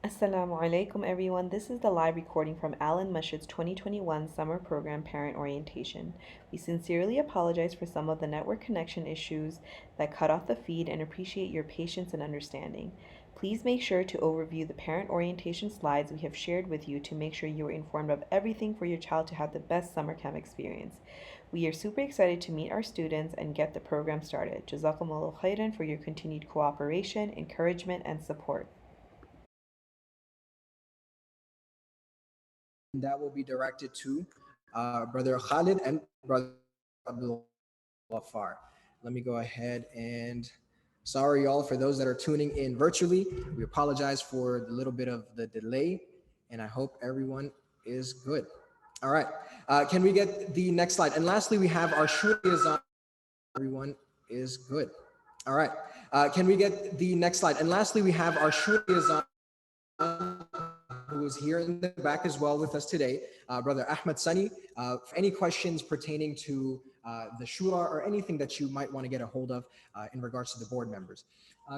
Assalamu alaikum everyone. This is the live recording from Alan Masjid's 2021 summer program parent orientation. We sincerely apologize for some of the network connection issues that cut off the feed and appreciate your patience and understanding. Please make sure to overview the parent orientation slides we have shared with you to make sure you are informed of everything for your child to have the best summer camp experience. We are super excited to meet our students and get the program started. Jazakumullah khairan for your continued cooperation, encouragement, and support. That will be directed to Brother Khalid and Brother Abdul Ghaffar. Let me go ahead and sorry, y'all, for those that are tuning in virtually. We apologize for the little bit of the delay, and I hope everyone is good. All right. Can we get the next slide? And lastly, we have our Shuri. Everyone is good. All right. Can we get the next slide? And lastly, we have our Shuri, who is here in the back as well with us today, Brother Ahmed Sani. For any questions pertaining to the Shura or anything that you might want to get a hold of in regards to the board members.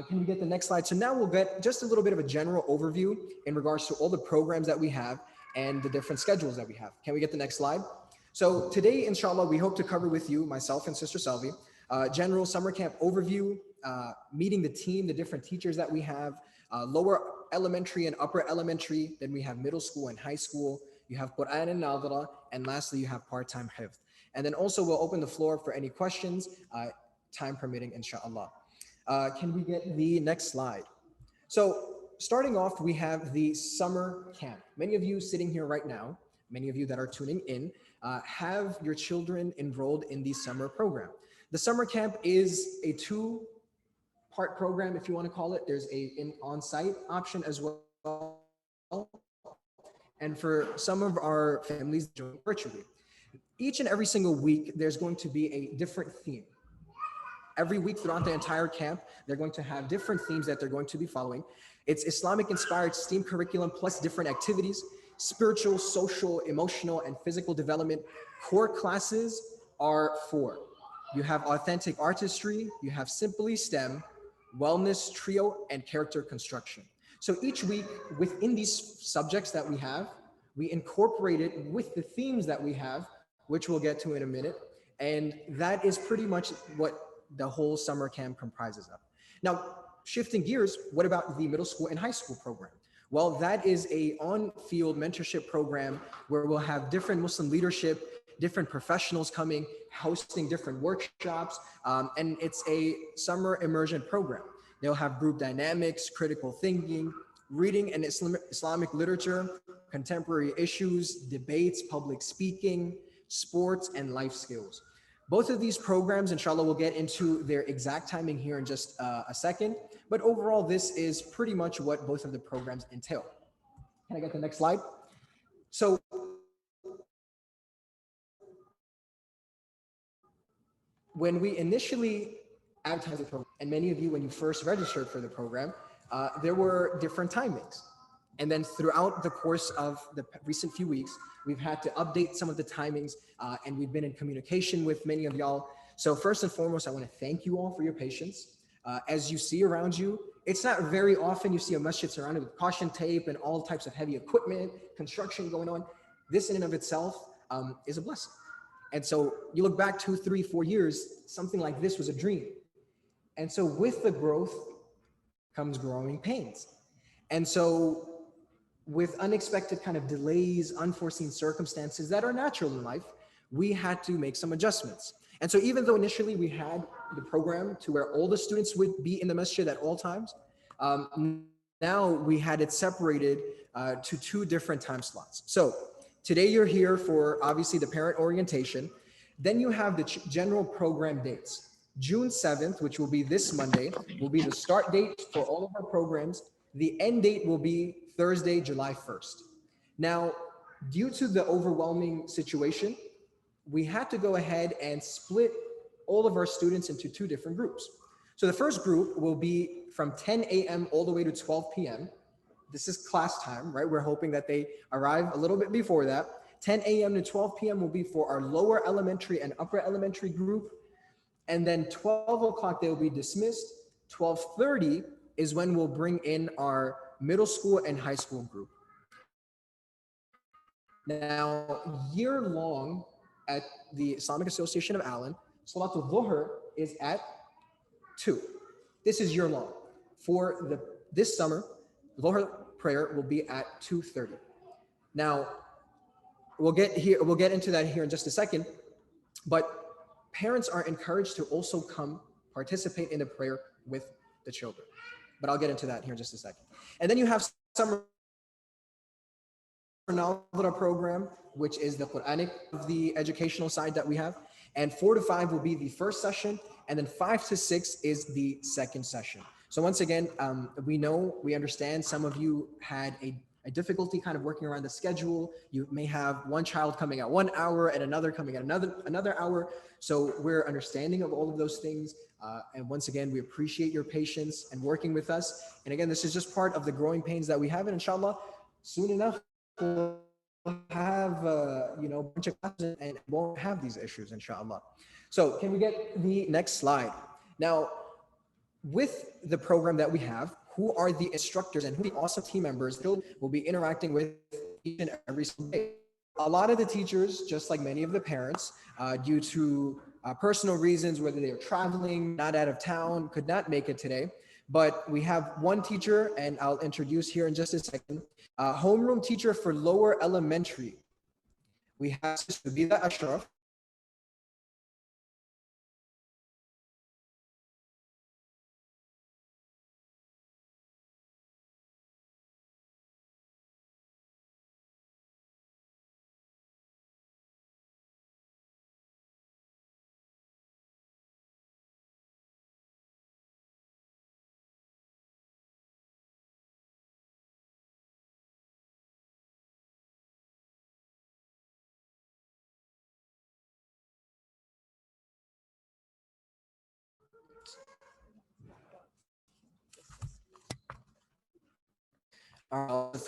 Can we get the next slide? So now we'll get just a little bit of a general overview in regards to all the programs that we have and the different schedules that we have. Can we get the next slide? So today, inshallah, we hope to cover with you, myself and Sister Selvi, general summer camp overview, meeting the team, the different teachers that we have, lower elementary and upper elementary, then we have middle school and high school, you have Quran and Nadra, and lastly, you have part-time hifd. And then also we'll open the floor for any questions, time permitting, inshallah. Can we get the next slide? So starting off, we have the summer camp. Many of you sitting here right now, many of you that are tuning in, have your children enrolled in the summer program. The summer camp is a two-part program, if you want to call it. There's an on-site option as well. And for some of our families, join virtually. Each and every single week, there's going to be a different theme. Every week throughout the entire camp, they're going to have different themes that they're going to be following. It's Islamic-inspired STEAM curriculum plus different activities, spiritual, social, emotional, and physical development. Core classes are four. You have authentic artistry, you have simply STEM, wellness, trio, and character construction. So each week within these subjects that we have, we incorporate it with the themes that we have, which we'll get to in a minute. And that is pretty much what the whole summer camp comprises of. Now, shifting gears, what about the middle school and high school program? Well, that is a on-field mentorship program where we'll have different Muslim leadership, different professionals coming, hosting different workshops, and it's a summer immersion program. They'll have group dynamics, critical thinking, reading and Islamic literature, contemporary issues, debates, public speaking, sports, and life skills. Both of these programs, inshallah, we'll get into their exact timing here in just a second, but overall, this is pretty much what both of the programs entail. Can I get the next slide? So, when we initially advertised the program, and many of you, when you first registered for the program, there were different timings. And then throughout the course of the recent few weeks, we've had to update some of the timings, and we've been in communication with many of y'all. So first and foremost, I want to thank you all for your patience. As you see around you, it's not very often you see a masjid surrounded with caution tape and all types of heavy equipment, construction going on. This in and of itself is a blessing. And so you look back 2, 3, 4 years, something like this was a dream. And so with the growth comes growing pains. And so with unexpected kind of delays, unforeseen circumstances that are natural in life, we had to make some adjustments. And so even though initially we had the program to where all the students would be in the masjid at all times, now we had it separated to 2 different time slots. So today you're here for obviously the parent orientation. Then you have the general program dates. June 7th, which will be this Monday, will be the start date for all of our programs. The end date will be Thursday, July 1st. Now, due to the overwhelming situation, we had to go ahead and split all of our students into 2 different groups. So the first group will be from 10 a.m. all the way to 12 p.m. This is class time, right? We're hoping that they arrive a little bit before that. 10 a.m. to 12 p.m. will be for our lower elementary and upper elementary group. And then 12 o'clock, they'll be dismissed. 12:30 is when we'll bring in our middle school and high school group. Now, year long at the Islamic Association of Allen, Salatul Dhuhr is at 2. This is year long. For this summer, Dhuhr prayer will be at 2:30. Now, we'll get into that here in just a second, but parents are encouraged to also come participate in the prayer with the children. But I'll get into that here in just a second. And then you have summer Nadra program, which is the Quranic of the educational side that we have. And 4 to 5 will be the first session, and then 5 to 6 is the second session. So once again, we understand some of you had a difficulty kind of working around the schedule. You may have one child coming at 1 hour and another coming at another hour. So we're understanding of all of those things. And once again, we appreciate your patience and working with us. And again, this is just part of the growing pains that we have. And inshallah, soon enough, we'll have a bunch of classes and won't have these issues, inshallah. So can we get the next slide? Now, with the program that we have, who are the instructors and who the awesome team members that will be interacting with each and every single day? A lot of the teachers, just like many of the parents, due to personal reasons, whether they're traveling, not out of town, could not make it today. But we have one teacher, and I'll introduce here in just a second, homeroom teacher for lower elementary. We have Sister Bila Ashraf.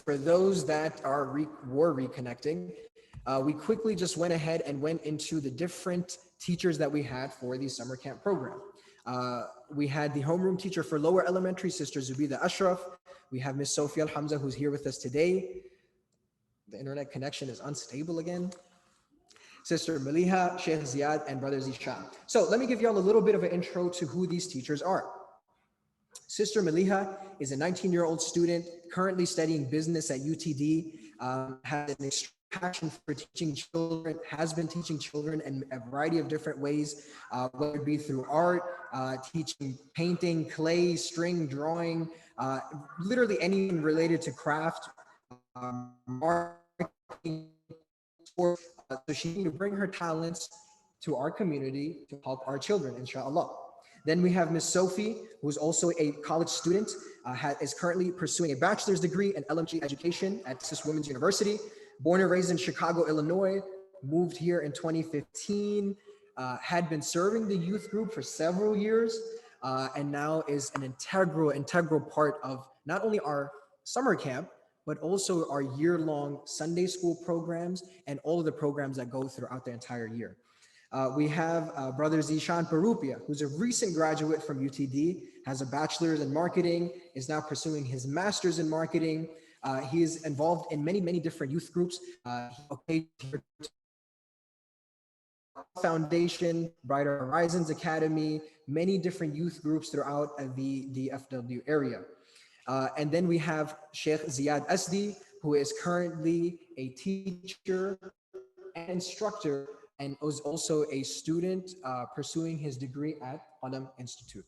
For those that were reconnecting, we quickly just went ahead and went into the different teachers that we had for the summer camp program. We had the homeroom teacher for lower elementary, Sister Zubida Ashraf. We have Miss Sophia Al-Hamza, who's here with us today. The internet connection is unstable again. Sister Maliha, Sheikh Ziad, and Brother Zishan. So let me give y'all a little bit of an intro to who these teachers are. Sister Maliha is a 19-year-old student currently studying business at UTD, has an extreme passion for teaching children, has been teaching children in a variety of different ways, whether it be through art, teaching painting, clay, string, drawing, literally anything related to craft, marketing, sports. So she needs to bring her talents to our community to help our children, inshallah. Then we have Miss Sophie, who is also a college student, is currently pursuing a bachelor's degree in LMG education at Texas Women's University. Born and raised in Chicago, Illinois, moved here in 2015, had been serving the youth group for several years, and now is an integral part of not only our summer camp, but also our year-long Sunday school programs and all of the programs that go throughout the entire year. We have Brother Zishan Parupia, who's a recent graduate from UTD, has a bachelor's in marketing, is now pursuing his master's in marketing. He is involved in many different youth groups. Foundation, Brighter Horizons Academy, many different youth groups throughout the DFW area. And then we have Sheikh Ziad Asdi, who is currently a teacher and instructor and is also a student pursuing his degree at Qalam Institute.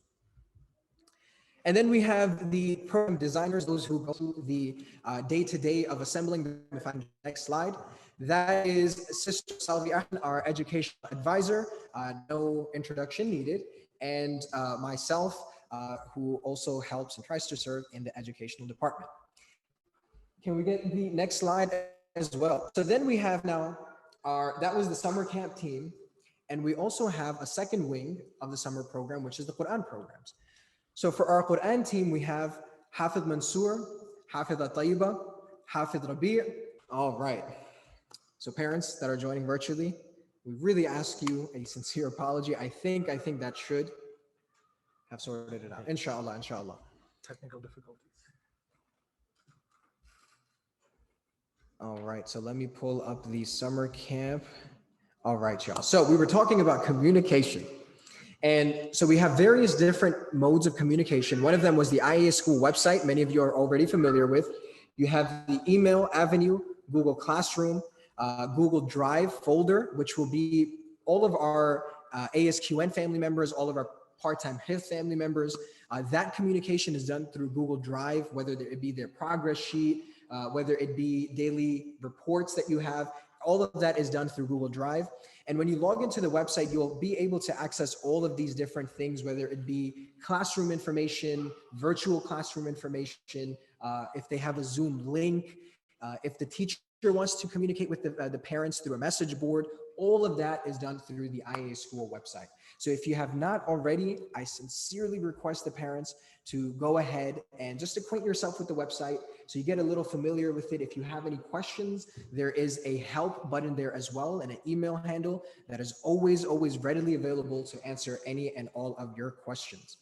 And then we have the program designers, those who go through the day-to-day of assembling the next slide. That is Sister Salvi Ahmed, our educational advisor, no introduction needed, and myself, who also helps and tries to serve in the educational department. Can we get the next slide as well? So then we have now that was the summer camp team. And we also have a second wing of the summer program, which is the Quran programs. So for our Quran team, we have Hafid Mansour, Hafid Tayyiba, Hafid Rabi'. All right. So parents that are joining virtually, we really ask you a sincere apology. I think that should have sorted it out. Inshallah, inshallah. Technical difficulties. All right, so let me pull up the summer camp. All right, y'all. So we were talking about communication. And so we have various different modes of communication. One of them was the IAS School website, many of you are already familiar with. You have the email avenue, Google Classroom, Google Drive folder, which will be all of our ASQN family members, all of our part-time HIF family members. That communication is done through Google Drive, whether it be their progress sheet, whether it be daily reports that you have. All of that is done through Google Drive. And when you log into the website, you'll be able to access all of these different things, whether it be classroom information, virtual classroom information, if they have a Zoom link, if the teacher wants to communicate with the parents through a message board, all of that is done through the IA School website. So if you have not already, I sincerely request the parents to go ahead and just acquaint yourself with the website so you get a little familiar with it. If you have any questions, there is a help button there as well and an email handle that is always readily available to answer any and all of your questions.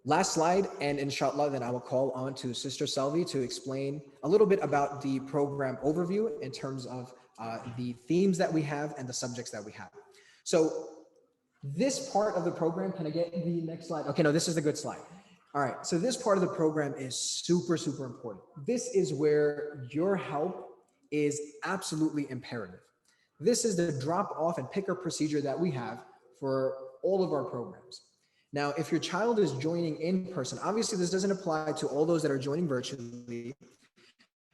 Last slide, and inshallah, then I will call on to Sister Selvi to explain a little bit about the program overview in terms of the themes that we have and the subjects that we have. So this part of the program, can I get the next slide? Okay, no, this is the good slide. All right, so this part of the program is super important. This is where your help is absolutely imperative. This is the drop off and pick up procedure that we have for all of our programs. Now, if your child is joining in person, obviously this doesn't apply to all those that are joining virtually,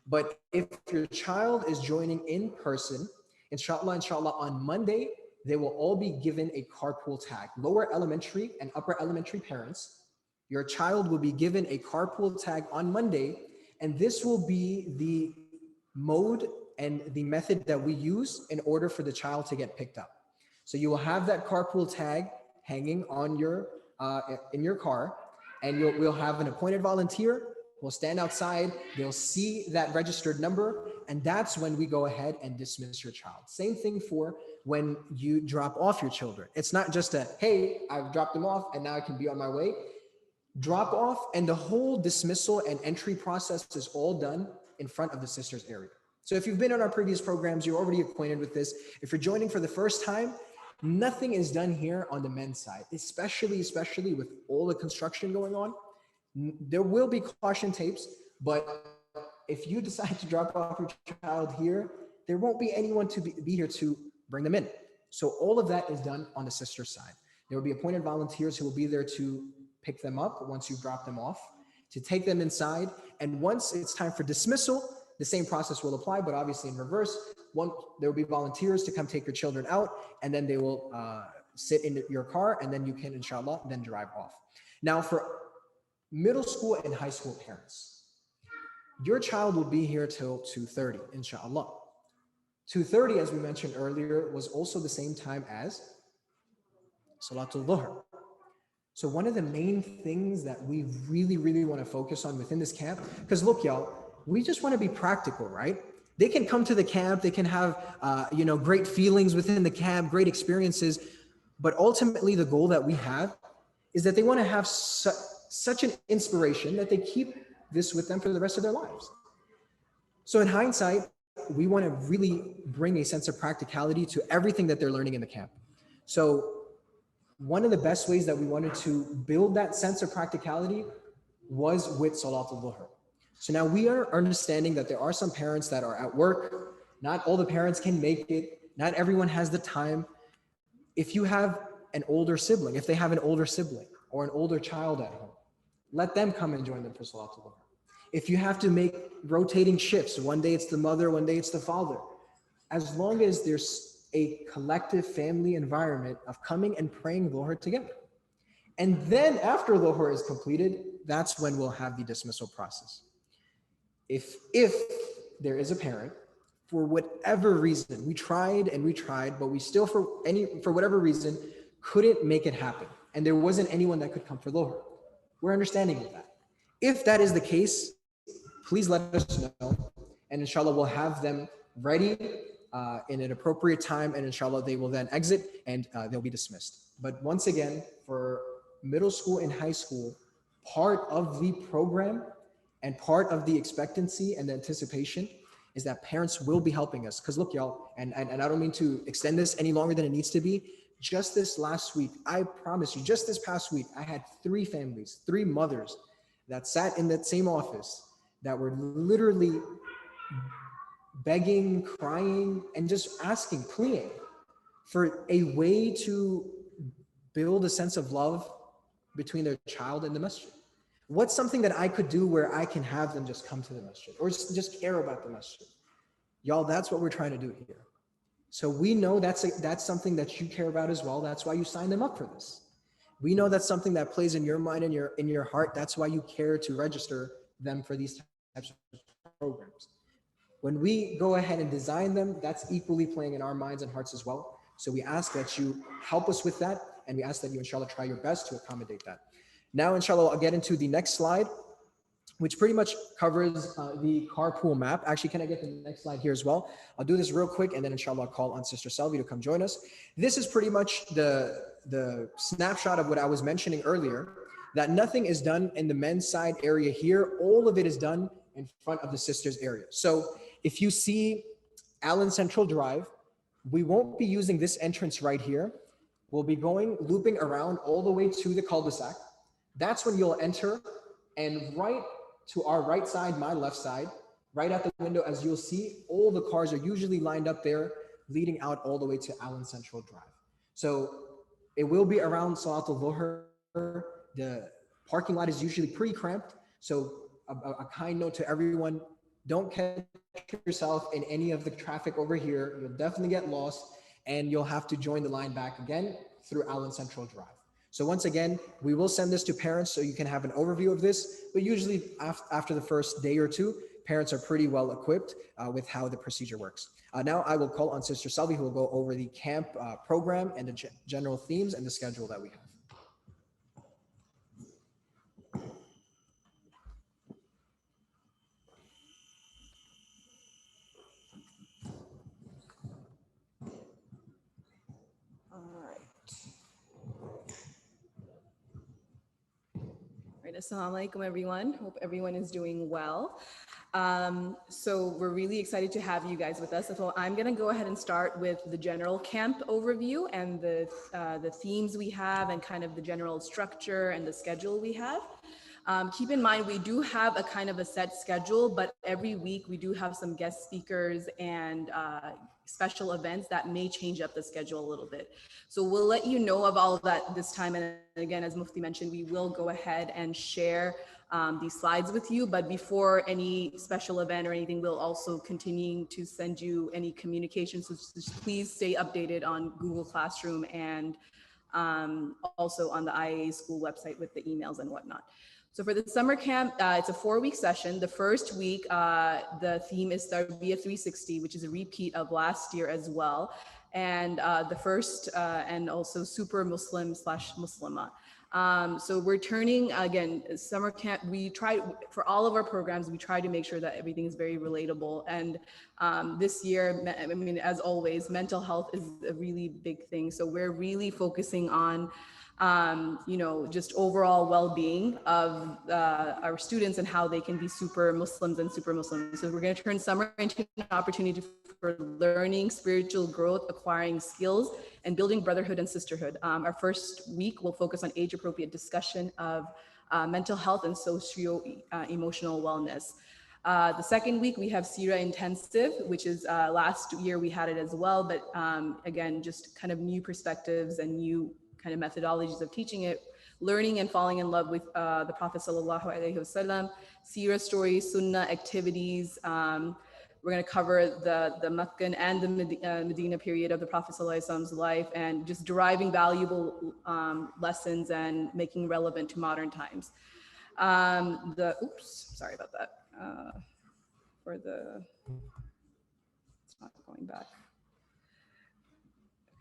but if your child is joining in person, inshallah, on Monday, they will all be given a carpool tag. Lower elementary and upper elementary parents, your child will be given a carpool tag on Monday, and this will be the mode and the method that we use in order for the child to get picked up. So you will have that carpool tag hanging on your in your car, and we'll have an appointed volunteer. We'll stand outside, they'll see that registered number, and that's when we go ahead and dismiss your child. Same thing for when you drop off your children. It's not just a, hey, I've dropped them off and now I can be on my way. Drop off and the whole dismissal and entry process is all done in front of the sisters area. So if you've been on our previous programs, you're already acquainted with this. If you're joining for the first time, nothing is done here on the men's side, especially with all the construction going on. There will be caution tapes, but if you decide to drop off your child here, there won't be anyone to be here to bring them in. So all of that is done on the sister side. There will be appointed volunteers who will be there to pick them up once you drop them off, to take them inside. And once it's time for dismissal, the same process will apply, but obviously in reverse. There will be volunteers to come take your children out, and then they will sit in your car, and then you can, inshallah, then drive off. Now for middle school and high school parents, your child will be here till 2:30, inshallah. 2:30, as we mentioned earlier, was also the same time as Salatul Dhuhr. So one of the main things that we really want to focus on within this camp, because look, y'all, we just want to be practical, right? They can come to the camp, they can have great feelings within the camp, great experiences, but ultimately the goal that we have is that they want to have such an inspiration that they keep this with them for the rest of their lives. So in hindsight, we want to really bring a sense of practicality to everything that they're learning in the camp. So one of the best ways that we wanted to build that sense of practicality was with Salatul Dhuhr. So now we are understanding that there are some parents that are at work. Not all the parents can make it. Not everyone has the time. If you have an older sibling, if they have an older sibling or an older child at home, let them come and join them for Salatul Dhuhr. If you have to make rotating shifts, one day it's the mother, one day it's the father, as long as there's a collective family environment of coming and praying Dhuhr together. And then after Dhuhr is completed, that's when we'll have the dismissal process. If there is a parent, for whatever reason, we tried, but we still, for whatever reason, couldn't make it happen, and there wasn't anyone that could come for Dhuhr, we're understanding of that. If that is the case, please let us know, and inshallah we'll have them ready in an appropriate time, and inshallah they will then exit and they'll be dismissed. But once again, for middle school and high school, part of the program And part of the expectancy and the anticipation is that parents will be helping us. Because look, y'all, and I don't mean to extend this any longer than it needs to be. Just this last week, I promise you, just this past week, I had 3 families, 3 mothers that sat in that same office that were literally begging, crying, and just asking, pleading for a way to build a sense of love between their child and the masjid. What's something that I could do where I can have them just come to the masjid or just care about the masjid? Y'all, that's what we're trying to do here. So we know that's something that you care about as well. That's why you signed them up for this. We know that's something that plays in your mind and in your heart. That's why you care to register them for these types of programs. When we go ahead and design them, that's equally playing in our minds and hearts as well. So we ask that you help us with that, and we ask that you, inshallah, try your best to accommodate that. Now, inshallah, I'll get into the next slide, which pretty much covers the carpool map. Actually, can I get the next slide here as well? I'll do this real quick, and then inshallah, I'll call on Sister Selvi to come join us. This is pretty much the snapshot of what I was mentioning earlier, that nothing is done in the men's side area here. All of it is done in front of the sisters area. So if you see Allen Central Drive, we won't be using this entrance right here. We'll be looping around all the way to the cul-de-sac. That's when you'll enter, and right to our right side, my left side, right at the window, as you'll see, all the cars are usually lined up there, leading out all the way to Allen Central Drive. So it will be around Salatul Dhuhr. The parking lot is usually pretty cramped. So a kind note to everyone, don't catch yourself in any of the traffic over here. You'll definitely get lost, and you'll have to join the line back again through Allen Central Drive. So once again, we will send this to parents so you can have an overview of this, but usually after the first day or two, parents are pretty well equipped with how the procedure works. Now I will call on Sister Selvi, who will go over the camp program and the general themes and the schedule that we have. Assalamu alaikum, everyone. Hope everyone is doing well. So we're really excited to have you guys with us. So I'm going to go ahead and start with the general camp overview and the themes we have and kind of the general structure and the schedule we have. Keep in mind, we do have a kind of a set schedule, but every week we do have some guest speakers and special events that may change up the schedule a little bit. So we'll let you know of all of that this time. And again, as Mufti mentioned, we will go ahead and share these slides with you. But before any special event or anything, we'll also continue to send you any communications. So just please stay updated on Google Classroom and also on the IAA school website with the emails and whatnot. So for the summer camp, it's a 4-week session. The first week, the theme is Tarbiyah 360, which is a repeat of last year as well. And the first, and also Super Muslim / Muslimah. So we're turning, again, summer camp, we try, for all of our programs, we try to make sure that everything is very relatable. And this year, I mean, as always, mental health is a really big thing. So we're really focusing on you know, just overall well-being of our students and how they can be super Muslims and super Muslims. So we're going to turn summer into an opportunity for learning, spiritual growth, acquiring skills, and building brotherhood and sisterhood. Our first week will focus on age-appropriate discussion of mental health and socio-emotional wellness. The second week, we have Sira Intensive, which is last year we had it as well, but again, just kind of new perspectives and new kind of methodologies of teaching it, learning and falling in love with the Prophet Sallallahu Alaihi Wasallam, Sira stories, Sunnah activities. We're going to cover the Meccan and the Medina period of the Prophet Sallallahu Alaihi Wasallam's life, and just deriving valuable lessons and making relevant to modern times. Sorry about that. It's not going back.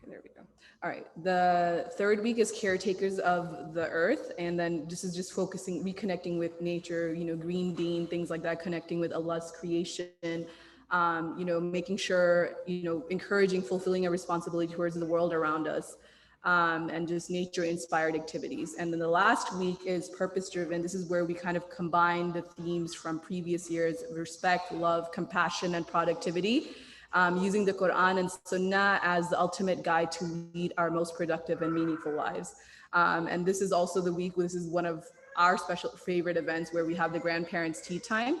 Okay, there we go. All right, the third week is Caretakers of the Earth, and then this is just focusing, reconnecting with nature, you know, green being, things like that, connecting with Allah's creation, you know, making sure, you know, encouraging, fulfilling a responsibility towards the world around us. and just nature-inspired activities. And then the last week is purpose-driven. This is where we kind of combine the themes from previous years: respect, love, compassion, and productivity, using the Quran and Sunnah as the ultimate guide to lead our most productive and meaningful lives. And this is also the week, this is one of our special favorite events where we have the grandparents' tea time.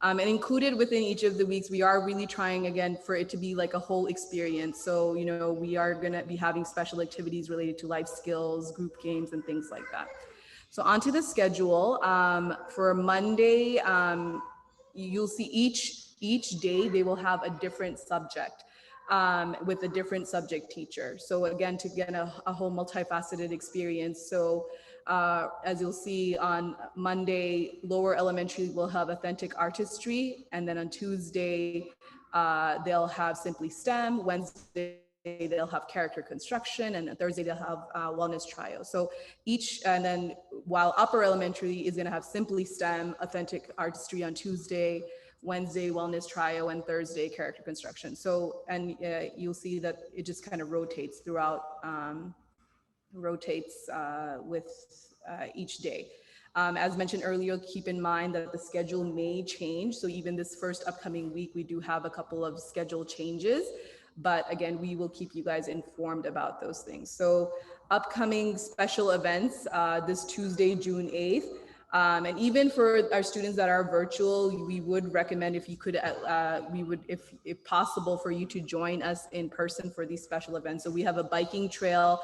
And included within each of the weeks, we are really trying, again, for it to be like a whole experience. So, you know, we are going to be having special activities related to life skills, group games, and things like that. So onto the schedule. For Monday, you'll see each day they will have a different subject with a different subject teacher. So again, to get a whole multifaceted experience. So as you'll see on Monday, lower elementary will have authentic artistry. And then on Tuesday, they'll have simply STEM. Wednesday, they'll have character construction, and Thursday they'll have wellness trio. So each, and then while upper elementary is going to have simply STEM, authentic artistry on Tuesday, Wednesday wellness trio, and Thursday character construction. So, and you'll see that it just kind of rotates throughout, with each day. As mentioned earlier, keep in mind that the schedule may change. So even this first upcoming week, we do have a couple of schedule changes. But again, we will keep you guys informed about those things. So upcoming special events this Tuesday, June 8th. And even for our students that are virtual, we would recommend if you could, if possible, for you to join us in person for these special events. So we have a biking trail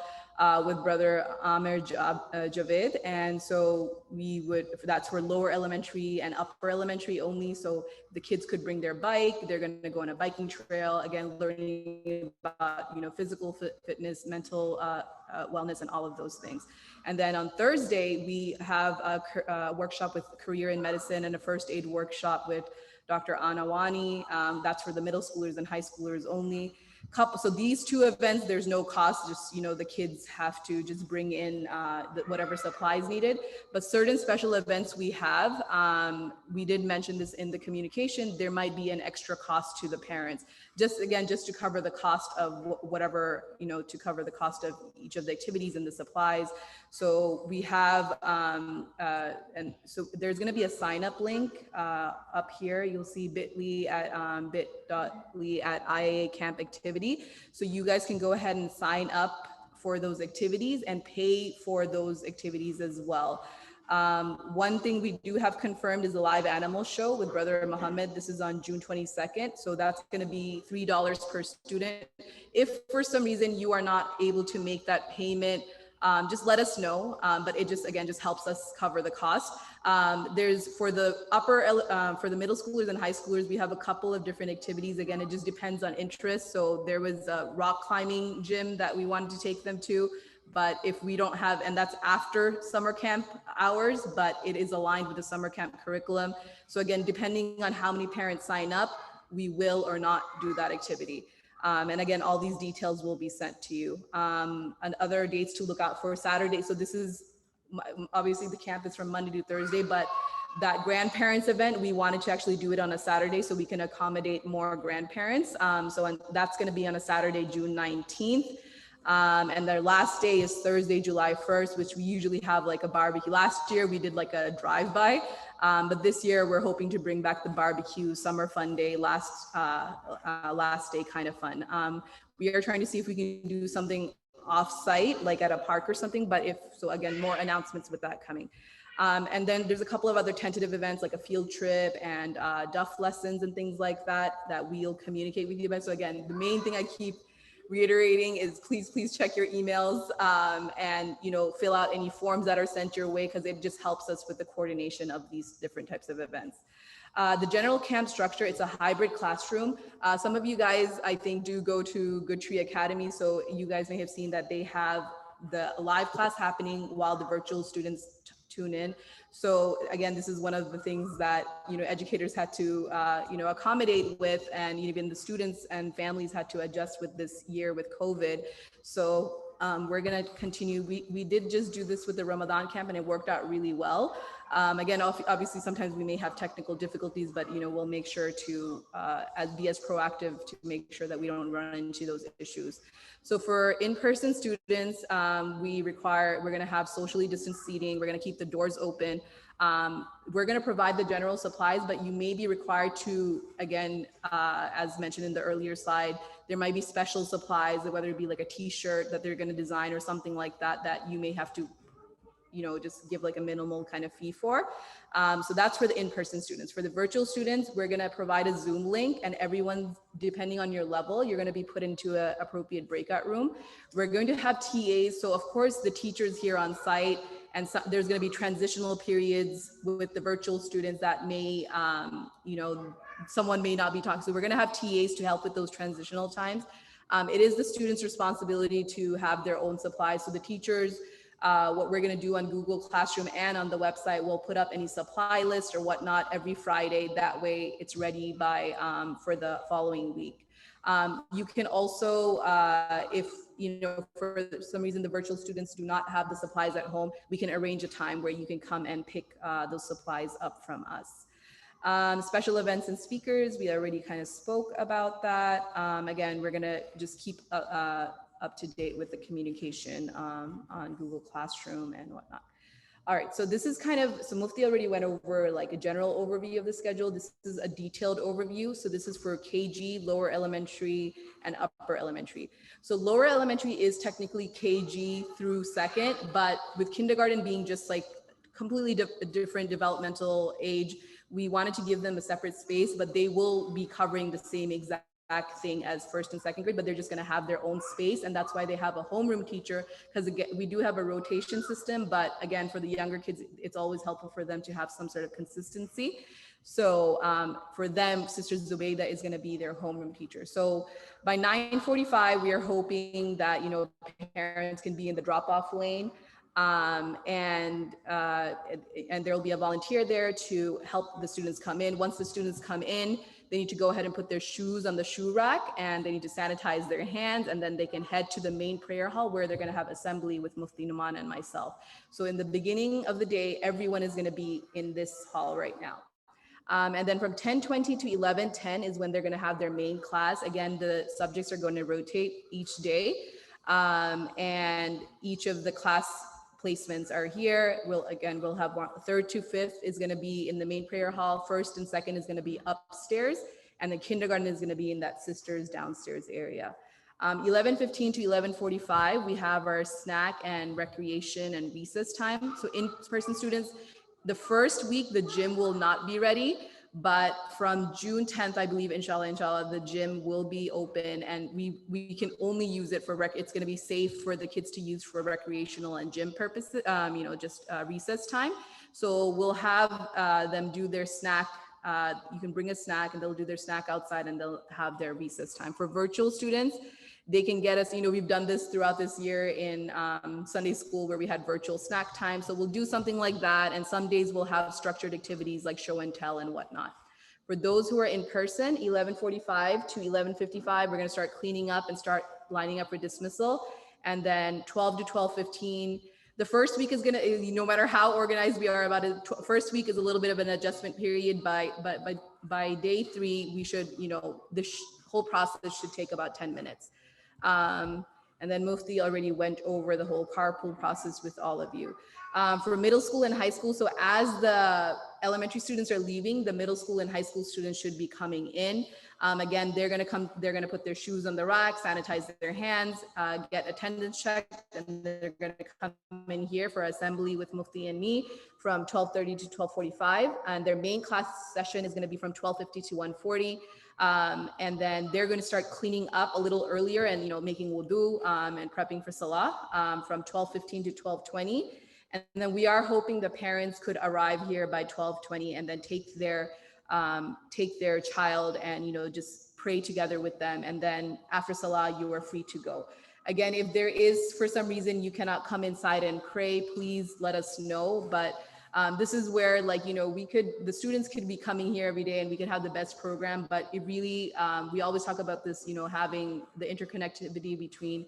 with Brother Amir Javed. And so we would, that's for lower elementary and upper elementary only. So the kids could bring their bike, they're gonna go on a biking trail, again, learning about, you know, physical fitness, mental wellness, and all of those things. And then on Thursday, we have a workshop with career in medicine and a first aid workshop with Dr. Anawani. That's for the middle schoolers and high schoolers only. So these two events, there's no cost, just, you know, the kids have to just bring in whatever supplies needed. But certain special events we have, we did mention this in the communication, there might be an extra cost to the parents. Just again, just to cover the cost of whatever, you know, to cover the cost of each of the activities and the supplies. So we have, and so there's going to be a sign up link up here. You'll see bit.ly at bit.ly at IAA Camp Activity. So you guys can go ahead and sign up for those activities and pay for those activities as well. One thing we do have confirmed is the live animal show with Brother Muhammad. This is on June 22nd. So that's going to be $3 per student. If for some reason you are not able to make that payment, just let us know. But it just, again, just helps us cover the cost. There's for the for the middle schoolers and high schoolers, we have a couple of different activities. Again, it just depends on interest. So there was a rock climbing gym that we wanted to take them to. But if we don't have, and that's after summer camp hours, but it is aligned with the summer camp curriculum. So again, depending on how many parents sign up, we will or not do that activity. And again, all these details will be sent to you. And other dates to look out for: Saturday. So this is obviously the camp is from Monday to Thursday, but that grandparents event, we wanted to actually do it on a Saturday so we can accommodate more grandparents. So that's going to be on a Saturday, June 19th. And their last day is Thursday, July 1st, which we usually have like a barbecue. Last year we did like a drive-by, but this year we're hoping to bring back the barbecue summer fun day, last day kind of fun. We are trying to see if we can do something off-site, like at a park or something, but if so, again, more announcements with that coming. And then there's a couple of other tentative events like a field trip and duff lessons and things like that we'll communicate with you about. So again, the main thing I keep reiterating is please check your emails and, you know, fill out any forms that are sent your way, because it just helps us with the coordination of these different types of events. The general camp structure, it's a hybrid classroom. Some of you guys, I think, do go to Good Tree Academy. So you guys may have seen that they have the live class happening while the virtual students tune in. So again, this is one of the things that, you know, educators had to, you know, accommodate with, and even the students and families had to adjust with this year with COVID. So we're going to continue. We did just do this with the Ramadan camp and it worked out really well. Again, obviously, sometimes we may have technical difficulties, but we'll make sure to be as proactive to make sure that we don't run into those issues. So for in-person students, we're going to have socially distanced seating. We're going to keep the doors open. We're going to provide the general supplies, but you may be required to, again, as mentioned in the earlier slide, there might be special supplies, whether it be like a t-shirt that they're going to design or something like that, that you may have to just give like a minimal kind of fee for. So that's for the in-person students. For the virtual students, we're gonna provide a Zoom link, and everyone, depending on your level, you're gonna be put into an appropriate breakout room. We're going to have TAs. So of course the teachers here on site, and so there's gonna be transitional periods with the virtual students that may, someone may not be talking. So we're gonna have TAs to help with those transitional times. It is the students' responsibility to have their own supplies. So the teachers, what we're going to do on Google Classroom and on the website, we'll put up any supply list or whatnot every Friday. That way it's ready by for the following week. You can also, if for some reason the virtual students do not have the supplies at home, we can arrange a time where you can come and pick those supplies up from us. Special events and speakers, we already kind of spoke about that. Again, we're going to just keep up to date with the communication on Google Classroom and whatnot. All right, so this is kind of, so Mufti already went over like a general overview of the schedule. This is a detailed overview. So this is for KG, lower elementary, and upper elementary. So lower elementary is technically KG through second, but with kindergarten being just like completely different developmental age, we wanted to give them a separate space, but they will be covering the same exact thing as first and second grade, but they're just going to have their own space. And that's why they have a homeroom teacher, because again, we do have a rotation system, but again, for the younger kids, it's always helpful for them to have some sort of consistency. So for them, Sister Zubaydah is going to be their homeroom teacher. So by 9:45, we are hoping that, parents can be in the drop-off lane. And there'll be a volunteer there to help the students come in. Once the students come in, they need to go ahead and put their shoes on the shoe rack, and they need to sanitize their hands, and then they can head to the main prayer hall where they're going to have assembly with Mufti Numan and myself. So in the beginning of the day, everyone is going to be in this hall right now. And then from 10:20 to 11:10 is when they're going to have their main class. Again, the subjects are going to rotate each day, and each of the class placements are here. We'll have third to fifth is going to be in the main prayer hall. First and second is going to be upstairs, and the kindergarten is going to be in that sisters downstairs area. 11:15 to 11:45, we have our snack and recreation and recess time. So in-person students, the first week, the gym will not be ready, but from June 10th, I believe, inshallah, the gym will be open, and we can only use it for it's going to be safe for the kids to use for recreational and gym purposes, just recess time. So we'll have them do their snack. You can bring a snack, and they'll do their snack outside, and they'll have their recess time. For virtual students, they can get us, we've done this throughout this year in Sunday school where we had virtual snack time. So we'll do something like that. And some days we'll have structured activities like show and tell and whatnot. For those who are in person, 11:45 to 11:55, we're going to start cleaning up and start lining up for dismissal. And then 12 to 12:15, the first week is going to, no matter how organized we are about it, first week is a little bit of an adjustment period. But by day 3, we should, the whole process should take about 10 minutes. And then Mufti already went over the whole carpool process with all of you. For middle school and high school, so as the elementary students are leaving, the middle school and high school students should be coming in. Again, they're gonna put their shoes on the rack, sanitize their hands, get attendance checked, and they're gonna come in here for assembly with Mufti and me from 12:30 to 12:45. And their main class session is gonna be from 12:50 to 1:40. And then they're going to start cleaning up a little earlier and, making wudu and prepping for salah from 12:15 to 12:20. And then we are hoping the parents could arrive here by 12:20 and then take their child and, just pray together with them. And then after salah, you are free to go. Again, if there is, for some reason, you cannot come inside and pray, please let us know. But this is where, the students could be coming here every day and we could have the best program, but it really, we always talk about this, having the interconnectivity between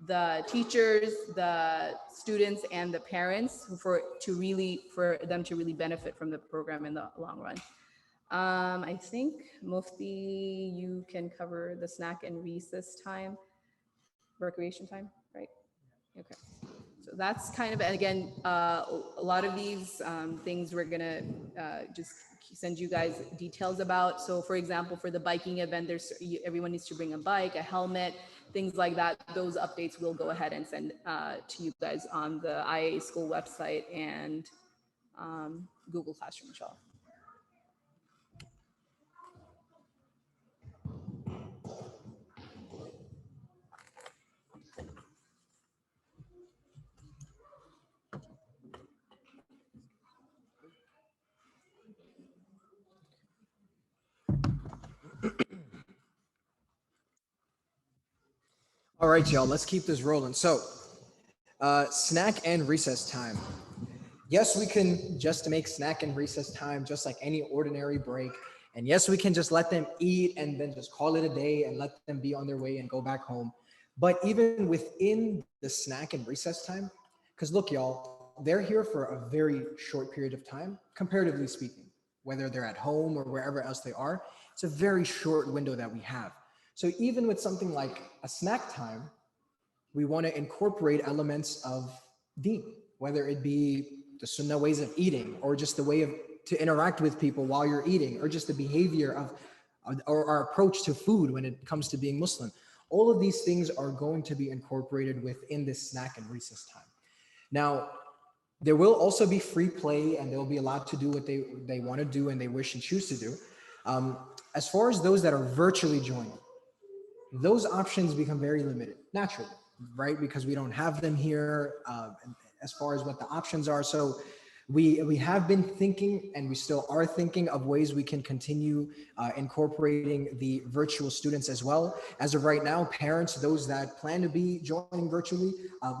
the teachers, the students, and the parents for them to really benefit from the program in the long run. I think Mufti, you can cover the snack and recess time, recreation time, right? Okay. So that's kind of, and again, a lot of these things we're gonna just send you guys details about. So for example, for the biking event, everyone needs to bring a bike, a helmet, things like that. Those updates we'll go ahead and send to you guys on the IA school website and Google Classroom, inshallah. All right, y'all, let's keep this rolling. So, snack and recess time. Yes, we can just make snack and recess time just like any ordinary break. And yes, we can just let them eat and then just call it a day and let them be on their way and go back home. But even within the snack and recess time, because look, y'all, they're here for a very short period of time, comparatively speaking, whether they're at home or wherever else they are. It's a very short window that we have. So even with something like a snack time, we want to incorporate elements of deen, whether it be the sunnah ways of eating or just the way of to interact with people while you're eating, or just the behavior of or our approach to food when it comes to being Muslim. All of these things are going to be incorporated within this snack and recess time. Now, there will also be free play and they'll be allowed to do what they want to do and they wish and choose to do. As far as those that are virtually joining, those options become very limited naturally, right? Because we don't have them here as far as what the options are. So we have been thinking, and we still are thinking of ways we can continue incorporating the virtual students as well. As of right now, parents, those that plan to be joining virtually,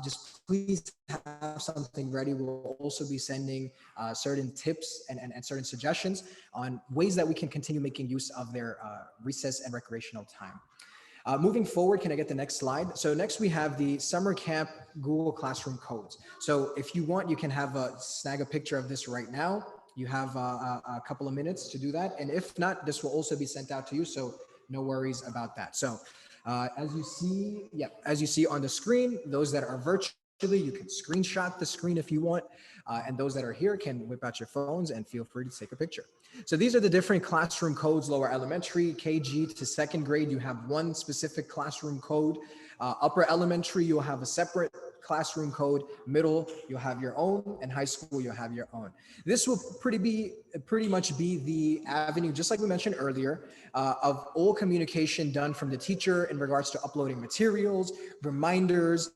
just please have something ready. We'll also be sending certain tips and certain suggestions on ways that we can continue making use of their recess and recreational time. Moving forward, can I get the next slide? So next we have the summer camp Google Classroom codes. So if you want, you can snag a picture of this right now. You have a couple of minutes to do that. And if not, this will also be sent out to you. So no worries about that. So as you see on the screen, those that are virtually, you can screenshot the screen if you want. And those that are here can whip out your phones and feel free to take a picture. So these are the different classroom codes: lower elementary, KG to second grade, you have one specific classroom code. Upper elementary, you'll have a separate classroom code. Middle, you'll have your own, and high school, you'll have your own. This will pretty much be the avenue, just like we mentioned earlier, of all communication done from the teacher in regards to uploading materials, reminders,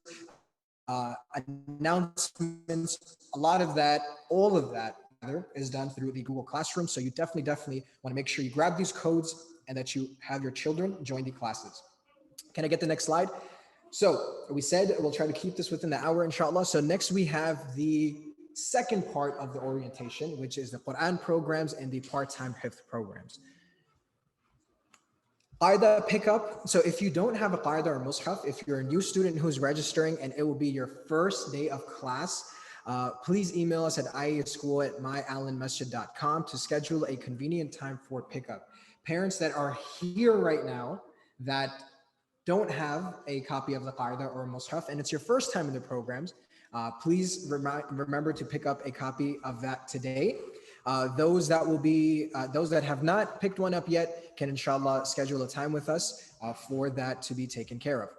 announcements. A lot of that, all of that is done through the Google Classroom. So you definitely want to make sure you grab these codes and that you have your children join the classes. Can I get the next slide? So we said we'll try to keep this within the hour, inshallah. So next we have the second part of the orientation, which is the Quran programs and the part-time hifz programs. Qaida pickup. So if you don't have a Qaida or Mus'haf, if you're a new student who's registering and it will be your first day of class, please email us at iaSchool@myalanmasjid.com to schedule a convenient time for pickup. Parents that are here right now that don't have a copy of the Qaida or Mus'haf, and it's your first time in the programs, please remember to pick up a copy of that today. Those that have not picked one up yet can inshallah schedule a time with us for that to be taken care of.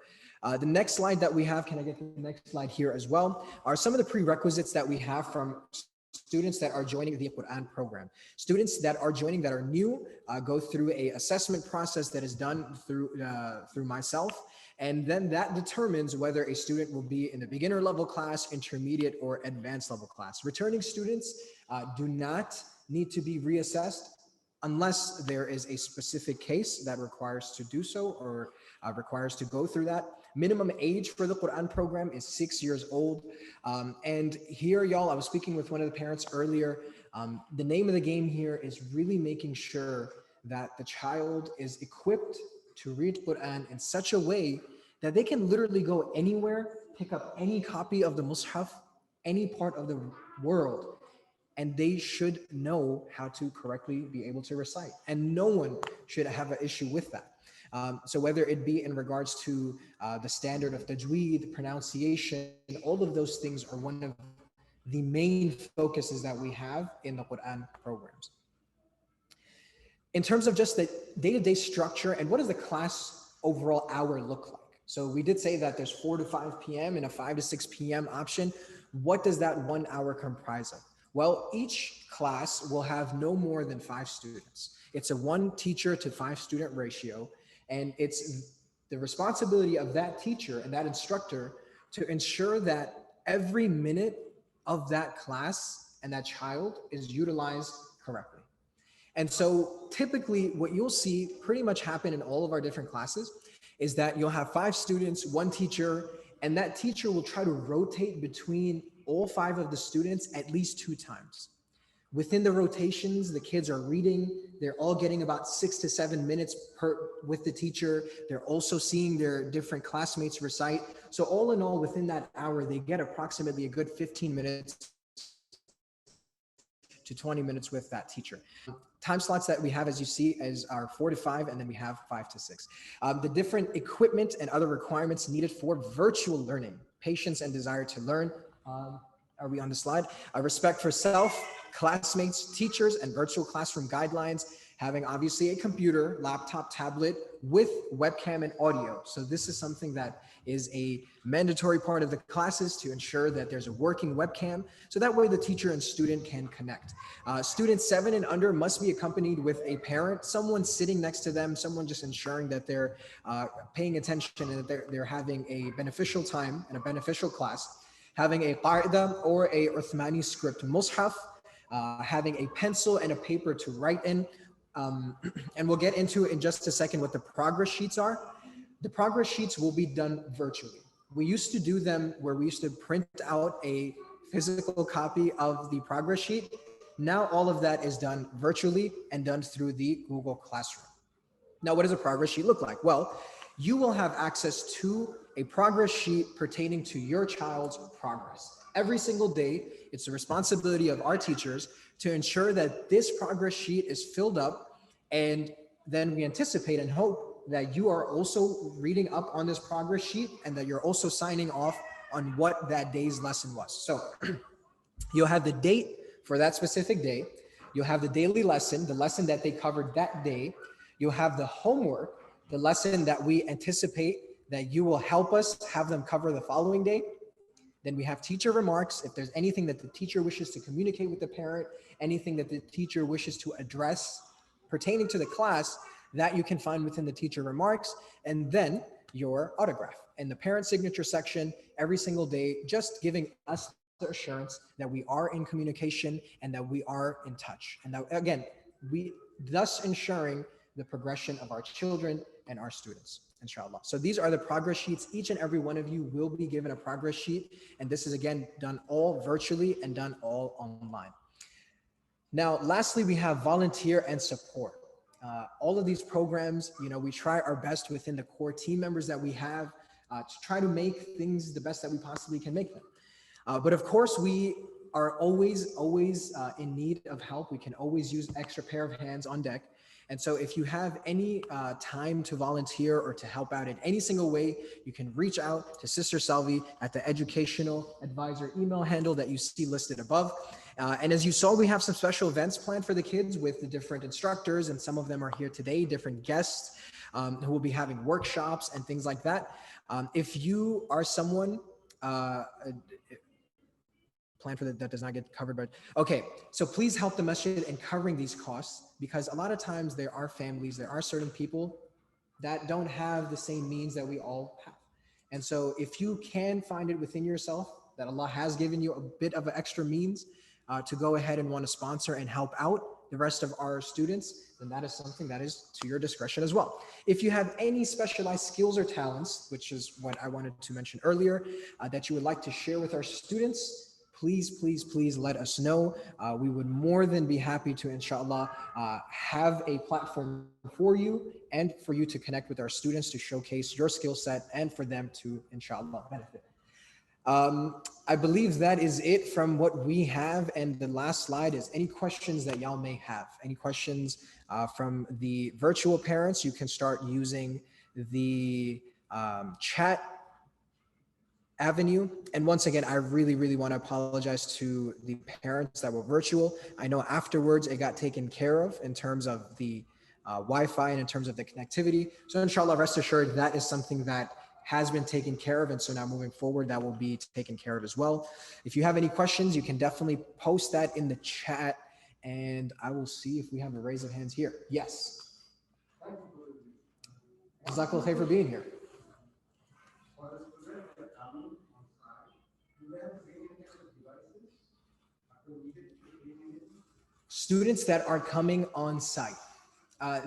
The next slide that we have, can I get the next slide here as well, are some of the prerequisites that we have from students that are joining the Quran program. Students that are joining that are new go through a assessment process that is done through myself. And then that determines whether a student will be in the beginner level class, intermediate, or advanced level class. Returning students do not need to be reassessed unless there is a specific case that requires to do so or requires to go through that. Minimum age for the Quran program is 6 years old. And here, y'all, I was speaking with one of the parents earlier. The name of the game here is really making sure that the child is equipped to read Quran in such a way that they can literally go anywhere, pick up any copy of the Mus'haf, any part of the world, and they should know how to correctly be able to recite. And no one should have an issue with that. So whether it be in regards to the standard of tajweed, pronunciation, all of those things are one of the main focuses that we have in the Quran programs. In terms of just the day-to-day structure and what does the class overall hour look like? So we did say that there's 4 to 5 p.m. and a 5 to 6 p.m. option. What does that 1 hour comprise of? Well, each class will have no more than 5 students. It's a 1 teacher to 5 student ratio, and it's the responsibility of that teacher and that instructor to ensure that every minute of that class and that child is utilized correctly. And so typically what you'll see pretty much happen in all of our different classes is that you'll have 5 students, 1 teacher, and that teacher will try to rotate between all 5 of the students at least 2 times. Within the rotations, the kids are reading. They're all getting about 6 to 7 minutes with the teacher. They're also seeing their different classmates recite. So all in all, within that hour, they get approximately a good 15 minutes to 20 minutes with that teacher. Time slots that we have, as you see, are 4 to 5, and then we have 5 to 6. The different equipment and other requirements needed for virtual learning, patience and desire to learn. Are we on the slide? Respect for self, classmates, teachers, and virtual classroom guidelines, having obviously a computer, laptop, tablet with webcam and audio. So this is something that is a mandatory part of the classes to ensure that there's a working webcam. So that way the teacher and student can connect. Students 7 and under must be accompanied with a parent, someone sitting next to them, someone just ensuring that they're paying attention and that they're having a beneficial time and a beneficial class. Having a qaida or a Uthmani script mushaf, having a pencil and a paper to write in. And we'll get into in just a second what the progress sheets are. The progress sheets will be done virtually. We used to do them where we used to print out a physical copy of the progress sheet. Now all of that is done virtually and done through the Google Classroom. Now, what does a progress sheet look like? Well, you will have access to a progress sheet pertaining to your child's progress. Every single day, it's the responsibility of our teachers to ensure that this progress sheet is filled up, and then we anticipate and hope that you are also reading up on this progress sheet and that you're also signing off on what that day's lesson was. So you'll have the date for that specific day. You'll have the daily lesson, the lesson that they covered that day. You'll have the homework, the lesson that we anticipate that you will help us have them cover the following day. Then we have teacher remarks. If there's anything that the teacher wishes to communicate with the parent, anything that the teacher wishes to address pertaining to the class, that you can find within the teacher remarks. And then your autograph and the parent signature section every single day, just giving us the assurance that we are in communication and that we are in touch. And that, again, we thus ensuring the progression of our children and our students, inshallah. So these are the progress sheets. Each and every one of you will be given a progress sheet. And this is, again, done all virtually and done all online. Now, lastly, we have volunteer and support. All of these programs, we try our best within the core team members that we have to try to make things the best that we possibly can make them. But of course, we are always in need of help. We can always use extra pair of hands on deck. And so if you have any time to volunteer or to help out in any single way, you can reach out to Sister Salvi at the educational advisor email handle that you see listed above. And as you saw, we have some special events planned for the kids with the different instructors, and some of them are here today, different guests who will be having workshops and things like that. If you are someone, plan for that does not get covered, but okay. So please help the Masjid in covering these costs, because a lot of times there are families, there are certain people that don't have the same means that we all have. And so if you can find it within yourself that Allah has given you a bit of an extra means to go ahead and want to sponsor and help out the rest of our students, then that is something that is to your discretion as well. If you have any specialized skills or talents, which is what I wanted to mention earlier, that you would like to share with our students, please let us know. We would more than be happy to, inshallah, have a platform for you and for you to connect with our students to showcase your skill set and for them to, inshallah, benefit. I believe that is it from what we have. And the last slide is any questions that y'all may have. Any questions from the virtual parents? You can start using the chat avenue. And once again, I really want to apologize to the parents that were virtual. I know afterwards it got taken care of in terms of the Wi-Fi and in terms of the connectivity. So inshallah, rest assured that is something that has been taken care of. And so now moving forward, that will be taken care of as well. If you have any questions, you can definitely post that in the chat and I will see if we have a raise of hands here. Yes. Jazakallah khair for being here. Students that are coming on site,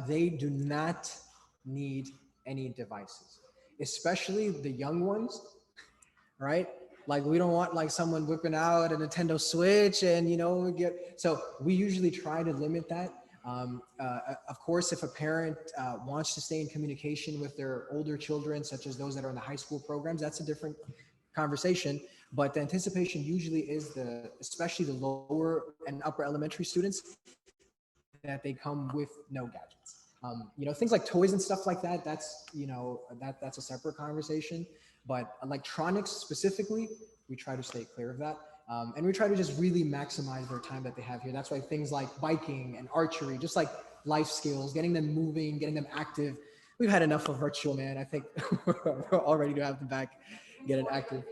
they do not need any devices, especially the young ones, right? Like we don't want like someone whipping out a Nintendo Switch and, you know, so we usually try to limit that. Of course, if a parent wants to stay in communication with their older children, such as those that are in the high school programs, that's a different conversation. But the anticipation usually is especially the lower and upper elementary students, that they come with no gadgets. You know, things like toys and stuff like that, that's, you know, that's a separate conversation. But electronics specifically, we try to stay clear of that. And we try to just really maximize their time that they have here. That's why things like biking and archery, just like life skills, getting them moving, getting them active. We've had enough of virtual, man. I think we're all ready to have them back, get it active.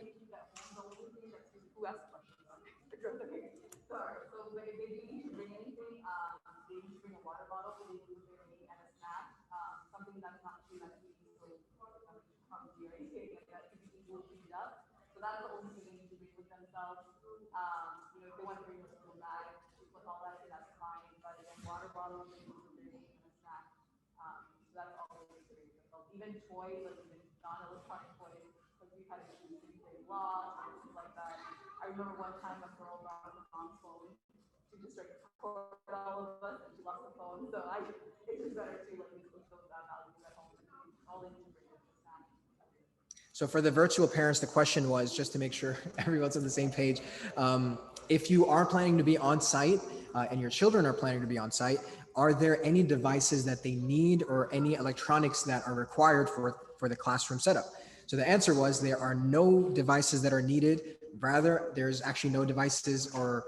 Even toys, like even non-electronic toys, like we've had issues getting very lost and things like that. I remember one time a girl brought her mom's phone to just like record all of us and she lost the phone. So it's just better to like include those values at home and all integrated with that. So for the virtual parents, the question was, just to make sure everyone's on the same page, if you are planning to be on site and your children are planning to be on site, are there any devices that they need or any electronics that are required for the classroom setup? So the answer was there are no devices that are needed. Rather, there's actually no devices or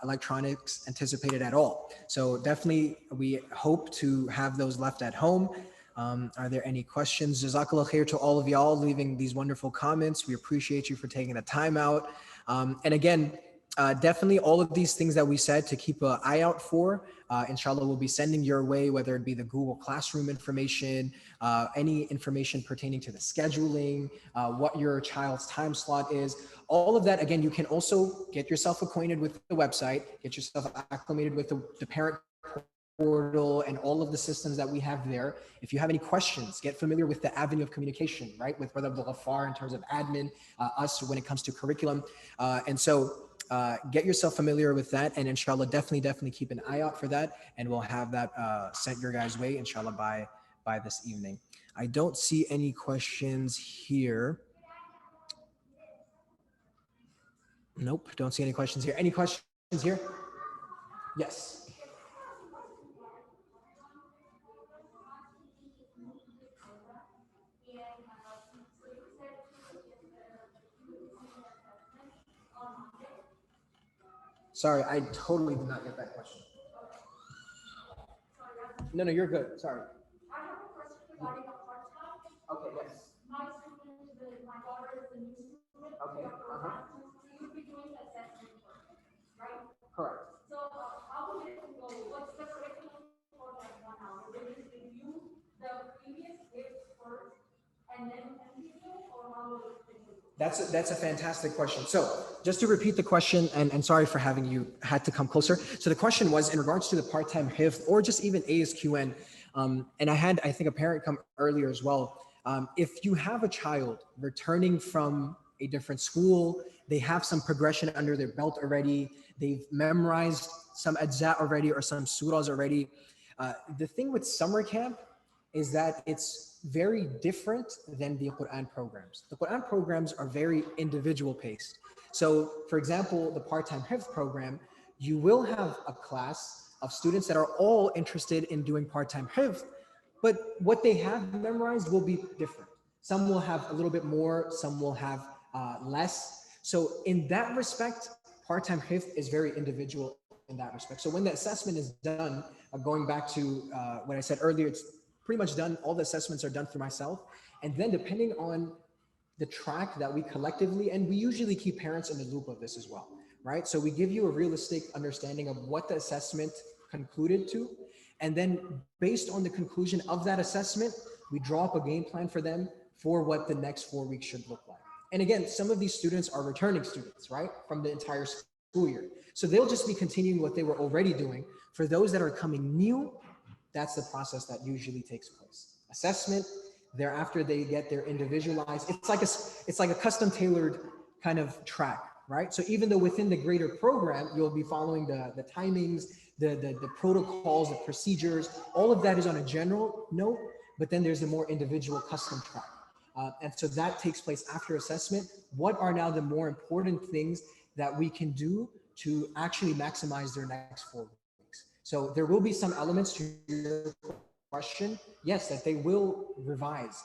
electronics anticipated at all. So definitely we hope to have those left at home. Are there any questions? Jazakallah khair to all of y'all leaving these wonderful comments. We appreciate you for taking the time out. And again, definitely all of these things that we said to keep an eye out for, inshallah, we'll be sending your way, whether it be the Google Classroom information, any information pertaining to the scheduling, what your child's time slot is. All of that, again, you can also get yourself acquainted with the website, get yourself acclimated with the parent portal and all of the systems that we have there. If you have any questions, get familiar with the avenue of communication, right? With Brother Abdul Ghaffar in terms of admin, us when it comes to curriculum. And so get yourself familiar with that, and inshallah, definitely keep an eye out for that, and we'll have that sent your guys' way, inshallah, by this evening. I don't see any questions here. Nope, don't see any questions here. Any questions here? Yes. Sorry, I totally did not get that question. No, you're good. Sorry. I have a question regarding a part-time. Okay, yes. My student, my daughter is a new student. Okay. So you'll be doing assessment work, right? Correct. So how will it go? What's the curriculum for that 1 hour? Will it review the previous grades first and then continue, or how will it continue? That's a fantastic question. So just to repeat the question, and sorry for having you had to come closer. So the question was in regards to the part-time hifz or just even ASQN. And I think a parent come earlier as well. If you have a child returning from a different school. They have some progression under their belt already. They've memorized some ajza already or some surahs already. The thing with summer camp is that it's very different than the Quran programs. The Quran programs are very individual paced. So for example, the part-time hifz program, you will have a class of students that are all interested in doing part-time hifz, but what they have memorized will be different. Some will have a little bit more, some will have less. So in that respect, part-time hifz is very individual in that respect. So when the assessment is done, going back to what I said earlier, it's pretty much done. All the assessments are done through myself. And then depending on the track that we collectively, and we usually keep parents in the loop of this as well, right? So we give you a realistic understanding of what the assessment concluded to. And then based on the conclusion of that assessment, we draw up a game plan for them for what the next 4 weeks should look like. And again, some of these students are returning students, right? From the entire school year. So they'll just be continuing what they were already doing. For those that are coming new, that's the process that usually takes place. Assessment, thereafter they get their individualized, it's like a custom tailored kind of track, right? So even though within the greater program, you'll be following the timings, the protocols, the procedures, all of that is on a general note, but then there's a more individual custom track. And so that takes place after assessment. What are now the more important things that we can do to actually maximize their next 4 weeks? So there will be some elements to your question, yes, that they will revise,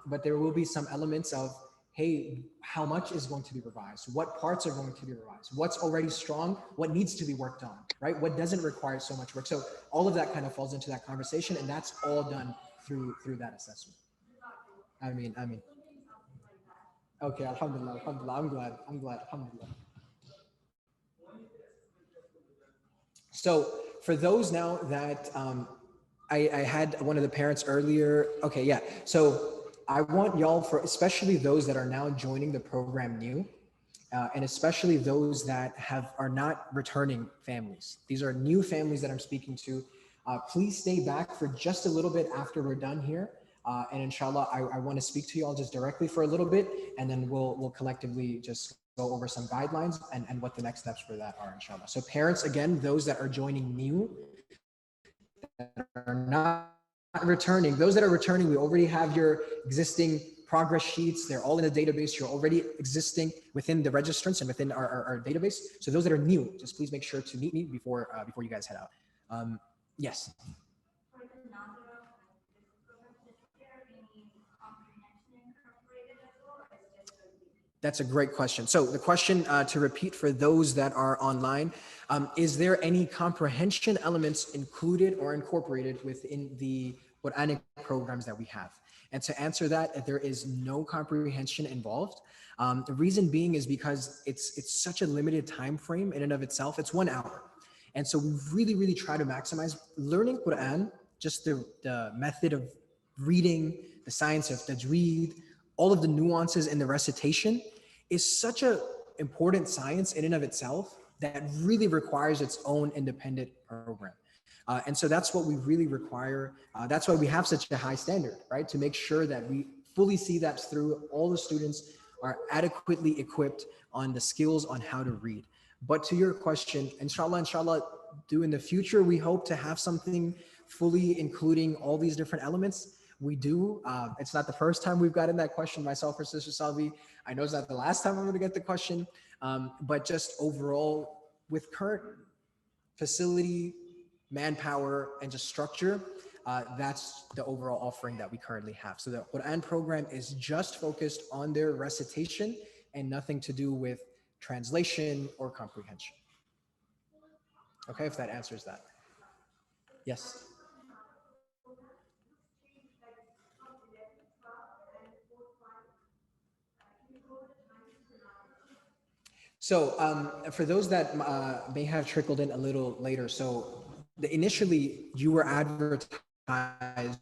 but there will be some elements of, hey, how much is going to be revised? What parts are going to be revised? What's already strong? What needs to be worked on, right? What doesn't require so much work? So all of that kind of falls into that conversation, and that's all done through that assessment. I mean. Okay, alhamdulillah, alhamdulillah. I'm glad, alhamdulillah. So for those now that I had one of the parents earlier. Okay, yeah. So I want y'all, for especially those that are now joining the program new, and especially those that are not returning families. These are new families that I'm speaking to. Please stay back for just a little bit after we're done here. And inshallah, I want to speak to you all just directly for a little bit, and then we'll collectively just go over some guidelines and what the next steps for that are, inshallah. So parents, again, those that are joining new, that are not returning, those that are returning, we already have your existing progress sheets. They're all in the database. You're already existing within the registrants and within our database. So those that are new, just please make sure to meet me before you guys head out. Yes. That's a great question. So the question to repeat for those that are online, is there any comprehension elements included or incorporated within the Quranic programs that we have? And to answer that, there is no comprehension involved. The reason being is because it's such a limited time frame in and of itself. It's 1 hour. And so we really, really try to maximize learning Quran, just the method of reading, the science of tajweed, all of the nuances in the recitation is such an important science in and of itself that really requires its own independent program. And so that's what we really require. That's why we have such a high standard, right? To make sure that we fully see that through, all the students are adequately equipped on the skills on how to read. But to your question, inshallah, in the future, we hope to have something fully including all these different elements. We do. It's not the first time we've gotten that question, myself or Sister Salvi. I know it's not the last time I'm going to get the question, but just overall, with current facility, manpower, and just structure, that's the overall offering that we currently have. So the Quran program is just focused on their recitation and nothing to do with translation or comprehension. Okay, if that answers that. Yes. So for those that may have trickled in a little later, so initially you were advertised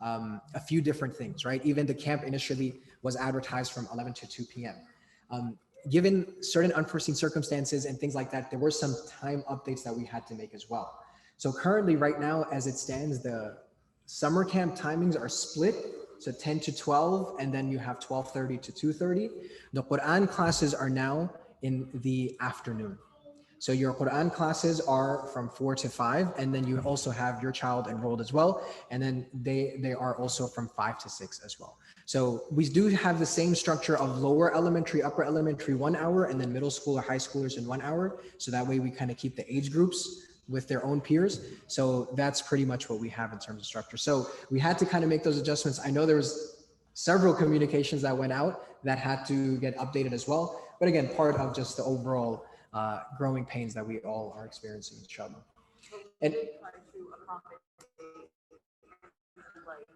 a few different things, right? Even the camp initially was advertised from 11 to 2 p.m. Given certain unforeseen circumstances and things like that, there were some time updates that we had to make as well. So currently right now, as it stands, the summer camp timings are split so 10 to 12, and then you have 12:30 to 2:30. The Quran classes are now in the afternoon. So your Quran classes are from 4 to 5, and then you also have your child enrolled as well, and then they are also from 5 to 6 as well. So we do have the same structure of lower elementary, upper elementary 1 hour, and then middle school or high schoolers in 1 hour. So that way we kind of keep the age groups with their own peers. So that's pretty much what we have in terms of structure. So we had to kind of make those adjustments. I know there was several communications that went out that had to get updated as well. But again, part of just the overall growing pains that we all are experiencing, inshallah. And Try to accommodate like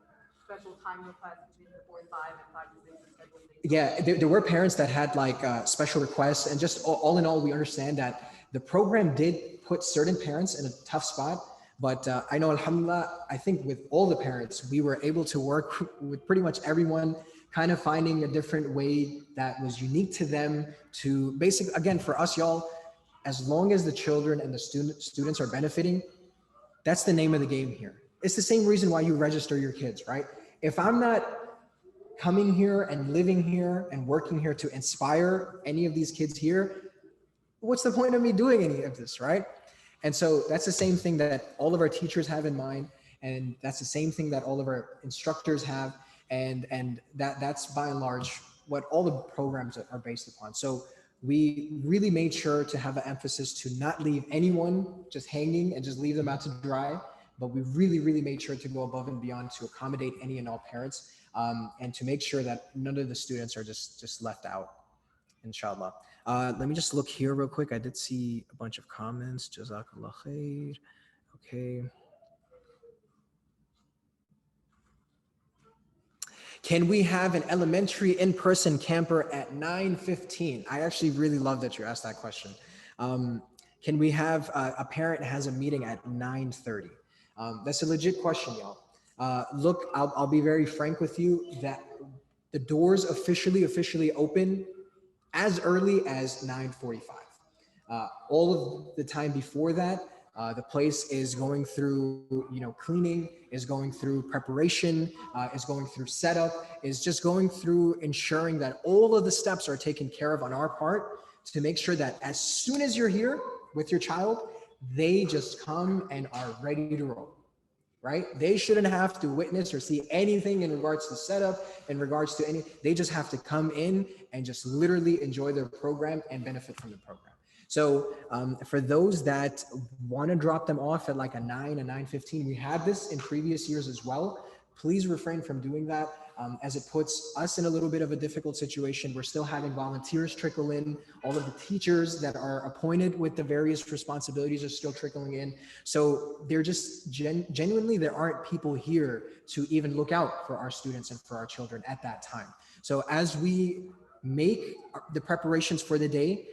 special time requests between 4 and 5 and 5 to 6 and schedule things. yeah, there were parents that had like special requests, and just all in all, we understand that the program did put certain parents in a tough spot. But I know, alhamdulillah, I think with all the parents, we were able to work with pretty much everyone, kind of finding a different way that was unique to them to basically, again, for us, y'all, as long as the children and the students are benefiting, that's the name of the game here. It's the same reason why you register your kids, right? If I'm not coming here and living here and working here to inspire any of these kids here, what's the point of me doing any of this, right? And so that's the same thing that all of our teachers have in mind, and that's the same thing that all of our instructors have, and that's by and large what all the programs are based upon. So we really made sure to have an emphasis to not leave anyone just hanging and just leave them out to dry, but we really made sure to go above and beyond to accommodate any and all parents, and to make sure that none of the students are just left out, inshallah. Let me just look here real quick. I did see a bunch of comments. Jazakallah khair. Okay. Can we have an elementary in-person camper at 9:15? I actually really love that you asked that question. Can we have a parent has a meeting at 9:30? That's a legit question, y'all. Look, I'll be very frank with you that the doors officially open as early as 9:45. All of the time before that, the place is going through, cleaning, is going through preparation, is going through setup, is just going through ensuring that all of the steps are taken care of on our part to make sure that as soon as you're here with your child, they just come and are ready to roll. Right? They shouldn't have to witness or see anything in regards to setup, in regards to they just have to come in and just literally enjoy their program and benefit from the program. So for those that want to drop them off at like a 9:15, we had this in previous years as well. Please refrain from doing that, as it puts us in a little bit of a difficult situation. We're still having volunteers trickle in. All of the teachers that are appointed with the various responsibilities are still trickling in. So they're just genuinely, there aren't people here to even look out for our students and for our children at that time. So as we make the preparations for the day,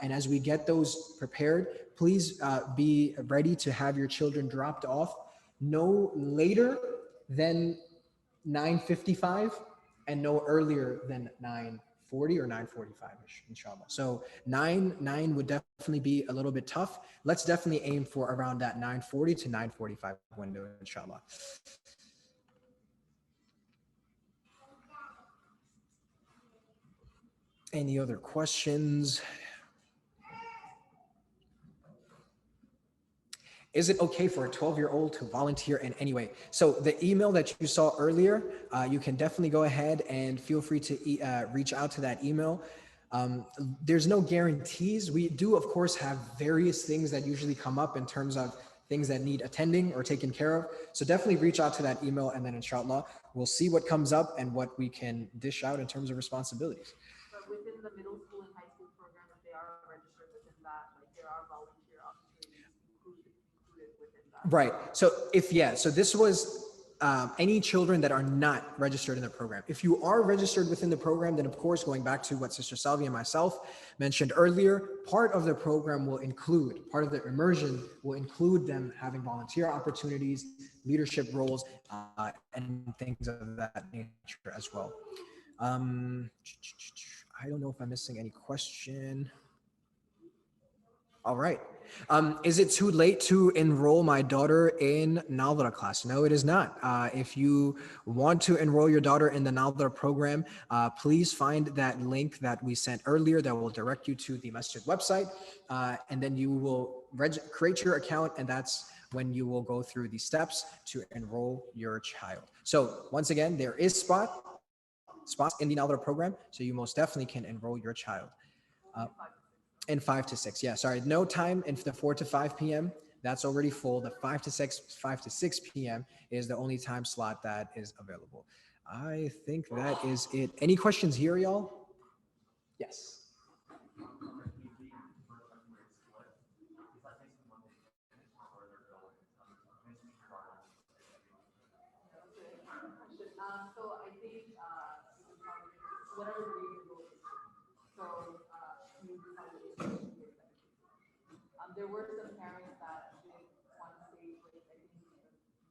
and as we get those prepared, please be ready to have your children dropped off no later than 9:55 and no earlier than 9:40 or 9:45ish, inshallah. So 9 would definitely be a little bit tough. Let's definitely aim for around that 9:40 to 9:45 window, inshallah. Any other questions? Is it okay for a 12-year-old to volunteer in any way? So the email that you saw earlier, you can definitely go ahead and feel free to reach out to that email. There's no guarantees. We do, of course, have various things that usually come up in terms of things that need attending or taken care of. So definitely reach out to that email, and then inshallah, we'll see what comes up and what we can dish out in terms of responsibilities. But within the middle school and high school program, if they are registered within that, like there are volunteer opportunities included within that. Right. So this was any children that are not registered in the program. If you are registered within the program, then of course, going back to what Sister Salvi and myself mentioned earlier, part of the program will include, part of the immersion will include them having volunteer opportunities, leadership roles, and things of that nature as well. I don't know if I'm missing any question. All right. Is it too late to enroll my daughter in Nadra class? No, it is not. If you want to enroll your daughter in the Nadra program, please find that link that we sent earlier that will direct you to the Masjid website. And then you will create your account, and that's when you will go through the steps to enroll your child. So once again, there is spots in the Nadra program, so you most definitely can enroll your child. Uh, and 5 to 6. Yeah, sorry, no time in the 4 to 5 p.m. That's already full. The 5 to 6 p.m. is the only time slot that is available. I think that is it. Any questions here, y'all? Yes. So I think whatever grade you go to, so you decided there were some parents that did want to stay with, I think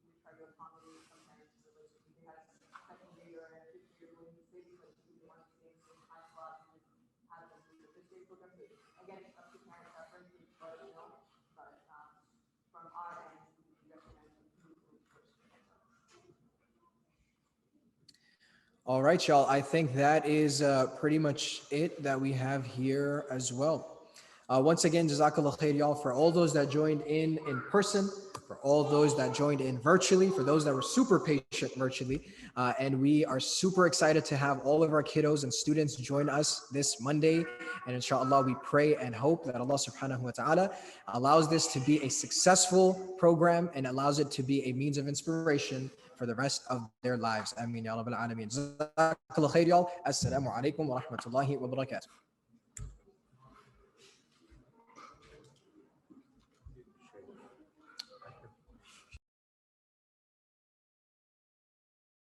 we try to accommodate some parents who like they had second grade or fifth grade going to sixth, but they didn't want to stay in the same time slot and just have them do the fifth grade program. So again, it's up to parent preference, but you know, but from our end, we recommend you to first. All right, y'all. I think that is pretty much it that we have here as well. Once again, Jazakallah khair, y'all, for all those that joined in person, for all those that joined in virtually, for those that were super patient virtually. And we are super excited to have all of our kiddos and students join us this Monday. And inshallah, we pray and hope that Allah subhanahu wa ta'ala allows this to be a successful program and allows it to be a means of inspiration for the rest of their lives. Ameen ya Rabbal Alameen. Jazakallah khair, y'all. Assalamu alaikum wa rahmatullahi wa barakatuh.